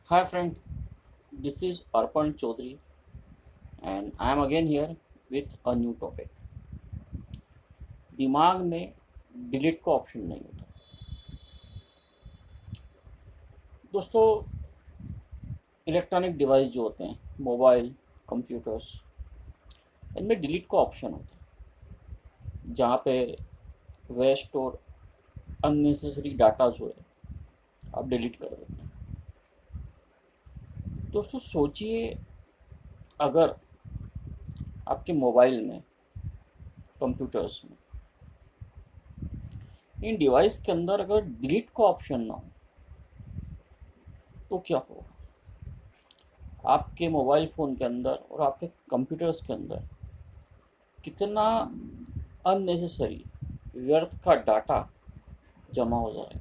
Hi friend, this is Arpan Chaudhary and I am again here with a new topic. दिमाग में delete का option नहीं होता। दोस्तों, इलेक्ट्रॉनिक डिवाइस जो होते हैं, मोबाइल, कंप्यूटर्स, इनमें डिलीट का ऑप्शन होता है जहाँ पे वेस्ट और अननेसेसरी डाटा जो है आप डिलीट कर देते हैं। दोस्तों सोचिए, अगर आपके मोबाइल में, कंप्यूटर्स में, इन डिवाइस के अंदर अगर डिलीट का ऑप्शन ना हो तो क्या होगा। आपके मोबाइल फ़ोन के अंदर और आपके कंप्यूटर्स के अंदर कितना अननेसेसरी व्यर्थ का डाटा जमा हो जाए,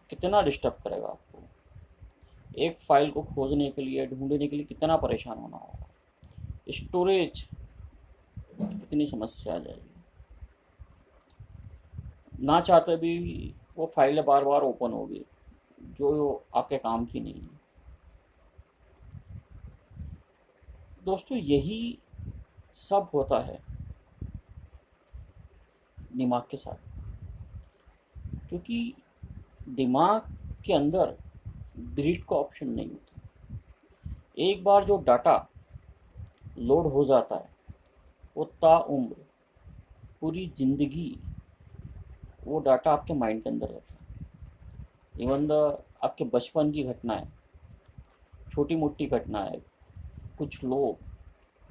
कितना डिस्टर्ब करेगा आपको। एक फाइल को खोजने के लिए, ढूंढने के लिए कितना परेशान होना होगा। स्टोरेज कितनी समस्या आ जाएगी। ना चाहते भी वो फाइलें बार बार ओपन होगी जो आपके काम की नहीं है। दोस्तों यही सब होता है दिमाग के साथ, क्योंकि दिमाग के अंदर डिलीट का ऑप्शन नहीं होता। एक बार जो डाटा लोड हो जाता है वो ताउम्र, पूरी ज़िंदगी वो डाटा आपके माइंड के अंदर रहता है। इवन द आपके बचपन की घटनाएं, छोटी मोटी घटनाएं, कुछ लोग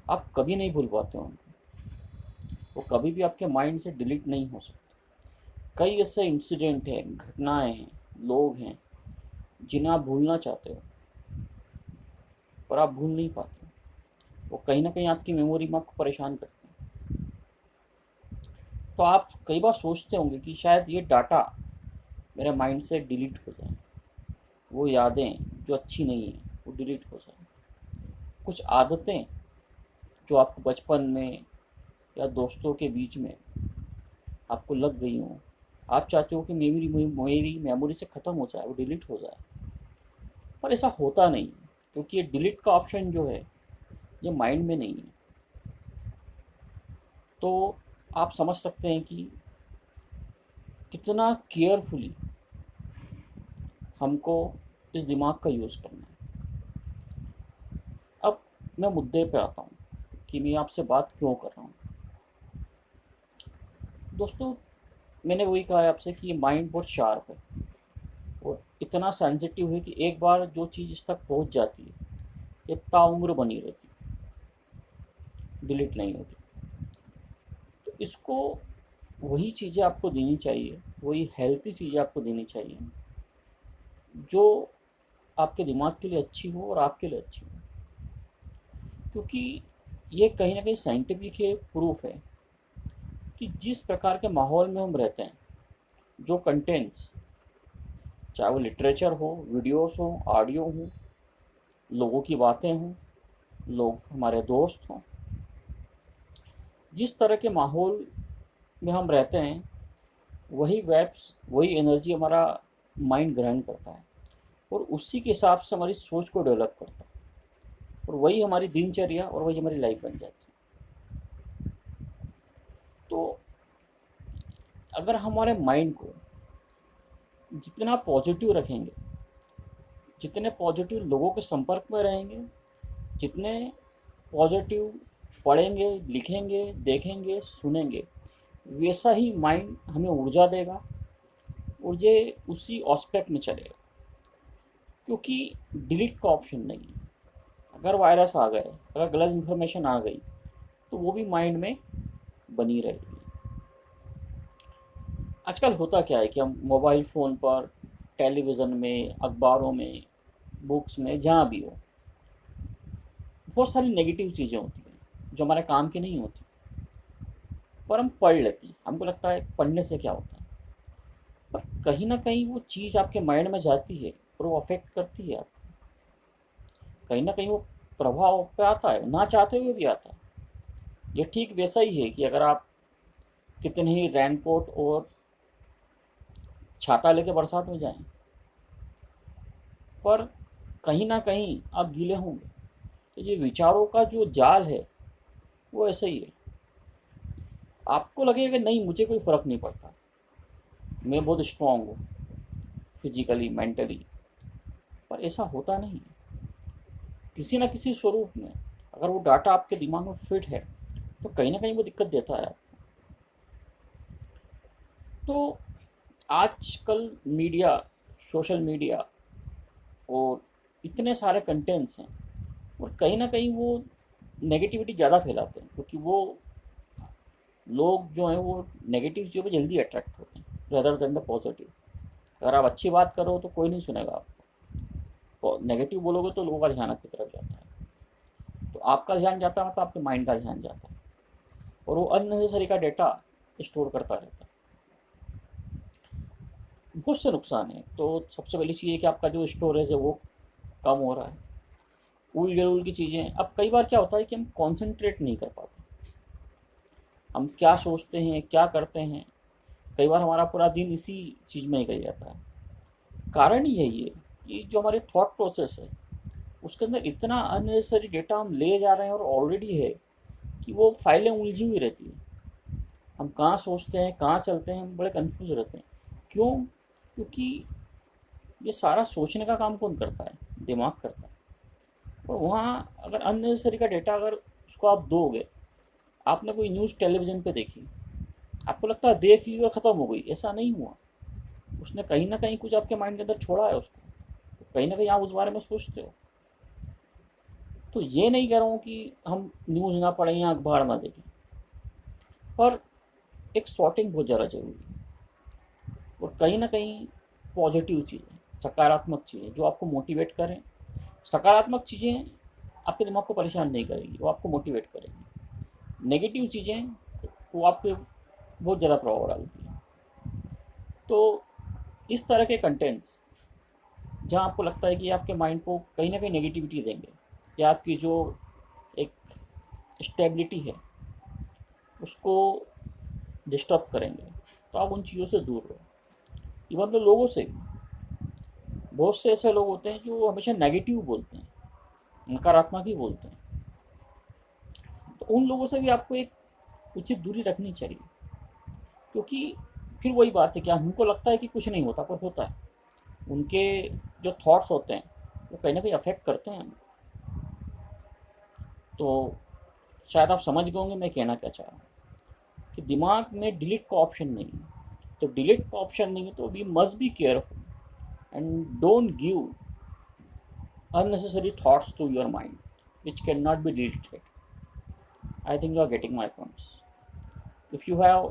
आप कभी नहीं भूल पाते हो उनको। वो कभी भी आपके माइंड से डिलीट नहीं हो सकते। कई ऐसे इंसिडेंट हैं, घटनाएं हैं, लोग हैं जिन्हें आप भूलना चाहते हो पर आप भूल नहीं पाते। वो कहीं ना कहीं आपकी मेमोरी में आपको परेशान करते हैं। तो आप कई बार सोचते होंगे कि शायद ये डाटा मेरे माइंड से डिलीट हो जाए, वो यादें जो अच्छी नहीं हैं वो डिलीट हो जाए। कुछ आदतें जो आपको बचपन में या दोस्तों के बीच में आपको लग गई हों, आप चाहते हो कि मेरी मेरी मेमोरी से ख़त्म हो जाए, वो डिलीट हो जाए, पर ऐसा होता नहीं, क्योंकि ये डिलीट का ऑप्शन जो है ये माइंड में नहीं है। तो आप समझ सकते हैं कि कितना केयरफुली हमको इस दिमाग का यूज़ करना है। अब मैं मुद्दे पे आता हूँ कि मैं आपसे बात क्यों कर रहा हूँ। दोस्तों, मैंने वही कहा है आपसे कि ये माइंड बहुत शार्प है और इतना सेंसिटिव है कि एक बार जो चीज़ इस तक पहुँच जाती है ये ताउम्र बनी रहती है, डिलीट नहीं होती। तो इसको वही चीज़ें आपको देनी चाहिए, वही हेल्थी चीज़ें आपको देनी चाहिए जो आपके दिमाग के लिए अच्छी हो और आपके लिए अच्छी हो। क्योंकि ये कहीं ना कहीं साइंटिफिक है, प्रूफ है कि जिस प्रकार के माहौल में हम रहते हैं, जो कंटेंट्स, चाहे वो लिटरेचर हो, वीडियोस हो, ऑडियो हो, लोगों की बातें हों, लोग हमारे दोस्त हों, जिस तरह के माहौल में हम रहते हैं वही वेब्स, वही एनर्जी हमारा माइंड ग्रहण करता है और उसी के हिसाब से हमारी सोच को डेवलप करता है और वही हमारी दिनचर्या और वही हमारी लाइफ बन जाती है। तो अगर हमारे माइंड को जितना पॉजिटिव रखेंगे, जितने पॉजिटिव लोगों के संपर्क में रहेंगे, जितने पॉजिटिव पढ़ेंगे, लिखेंगे, देखेंगे, सुनेंगे, वैसा ही माइंड हमें ऊर्जा देगा और ये उसी एस्पेक्ट में चलेगा। क्योंकि डिलीट का ऑप्शन नहीं है। अगर वायरस आ गए, अगर गलत इन्फॉर्मेशन आ गई तो वो भी माइंड में बनी रहेगी। आजकल होता क्या है कि हम मोबाइल फ़ोन पर, टेलीविज़न में, अखबारों में, बुक्स में, जहाँ भी हो, बहुत सारी नेगेटिव चीज़ें होती हैं जो हमारे काम की नहीं होती, पर हम पढ़ लेते हैं। हमको लगता है पढ़ने से क्या होता है, पर कहीं ना कहीं वो चीज़ आपके माइंड में जाती है और वो अफेक्ट करती है आपको। कहीं ना कहीं वो प्रभाव पे आता है, ना चाहते हुए भी आता है। ये ठीक वैसा ही है कि अगर आप कितने ही रेनकोट और छाता लेके बरसात में जाएं, पर कहीं ना कहीं आप गीले होंगे। तो ये विचारों का जो जाल है वो ऐसा ही है। आपको लगेगा कि नहीं, मुझे कोई फ़र्क नहीं पड़ता, मैं बहुत स्ट्रांग हूँ फिजिकली मेंटली, पर ऐसा होता नहीं है। किसी न किसी स्वरूप में अगर वो डाटा आपके दिमाग में फिट है तो कहीं ना कहीं वो दिक्कत देता है। तो आजकल मीडिया, सोशल मीडिया और इतने सारे कंटेंट्स हैं, और कहीं ना कहीं वो नेगेटिविटी ज़्यादा फैलाते हैं, क्योंकि वो लोग जो हैं वो नेगेटिव चीज़ों पे जल्दी अट्रैक्ट होते हैं रदर देन द पॉजिटिव। अगर आप अच्छी बात करो तो कोई नहीं सुनेगा आपको, नेगेटिव बोलोगे तो लोगों का ध्यान आपकी तरफ जाता है। तो आपका ध्यान जाता है मतलब आपके माइंड का ध्यान जाता है, और वो अननेसेसरी का डेटा स्टोर करता रहता है। बहुत से नुकसान है। तो सबसे पहली चीज़ है कि आपका जो स्टोरेज है वो कम हो रहा है। उल जलूल की चीज़ें, अब कई बार क्या होता है कि हम कॉन्सेंट्रेट नहीं कर पाते, हम क्या सोचते हैं क्या करते हैं, कई बार हमारा पूरा दिन इसी चीज़ में निकल जाता है। कारण यही है कि जो हमारे थॉट प्रोसेस है उसके अंदर इतना अननेसेसरी डेटा हम ले जा रहे हैं, और ऑलरेडी है कि वो फाइलें उलझी हुई रहती हैं। हम कहाँ सोचते हैं कहाँ चलते हैं, हम बड़े कंफ्यूज रहते हैं। क्यों? क्योंकि ये सारा सोचने का काम कौन करता है? दिमाग करता है। और वहाँ अगर अननेसेसरी का डेटा अगर उसको आप दोगे, आपने कोई न्यूज़ टेलीविज़न पे देखी, आपको लगता है देख ली और ख़त्म हो गई, ऐसा नहीं हुआ। उसने कहीं ना कहीं कुछ आपके माइंड के अंदर छोड़ा है उसको, तो कहीं ना कहीं आप उस बारे में सोचते हो। तो ये नहीं कह रहा हूँ कि हम न्यूज़ ना पढ़ें या अखबार ना देखें, पर एक सॉर्टिंग बहुत ज़्यादा ज़रूरी है। और कहीं ना कहीं पॉजिटिव चीज़ें, सकारात्मक चीज़ें जो आपको मोटिवेट करें। सकारात्मक चीज़ें आपके दिमाग को परेशान नहीं करेगी, वो आपको मोटिवेट करेगी। नेगेटिव चीज़ें वो आपके बहुत ज़्यादा प्रभाव डालती हैं। तो इस तरह के कंटेंट्स जहाँ आपको लगता है कि आपके माइंड को कहीं ना कहीं नेगेटिविटी देंगे, या आपकी जो एक स्टेबिलिटी है उसको डिस्टर्ब करेंगे, तो आप उन चीज़ों से दूर रहो। इवन तो लोगों से भी, बहुत से ऐसे लोग होते हैं जो हमेशा नेगेटिव बोलते हैं, नकारात्मक ही बोलते हैं। तो उन लोगों से भी आपको एक उचित दूरी रखनी चाहिए, क्योंकि फिर वही बात है कि हमको लगता है कि कुछ नहीं होता, पर होता है। उनके जो थॉट्स होते हैं वो कहीं ना कहीं अफेक्ट करते हैं। तो शायद आप समझ गए होंगे मैं कहना क्या चाह रहा हूँ, कि दिमाग में डिलीट का ऑप्शन नहीं है। तो डिलीट का ऑप्शन नहीं है तो we must be careful and don't give unnecessary thoughts to your mind which cannot be deleted. I think you are getting my points. If you have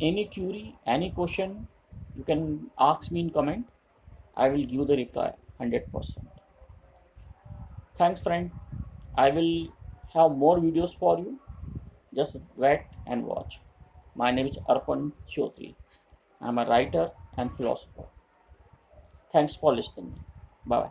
any query, any question, you can ask me in comment. I will give the reply 100%. Thanks friend. I will have more videos for you. Just wait and watch. My name is Arpan Chaudhary. I am a writer and philosopher. Thanks for listening. Bye.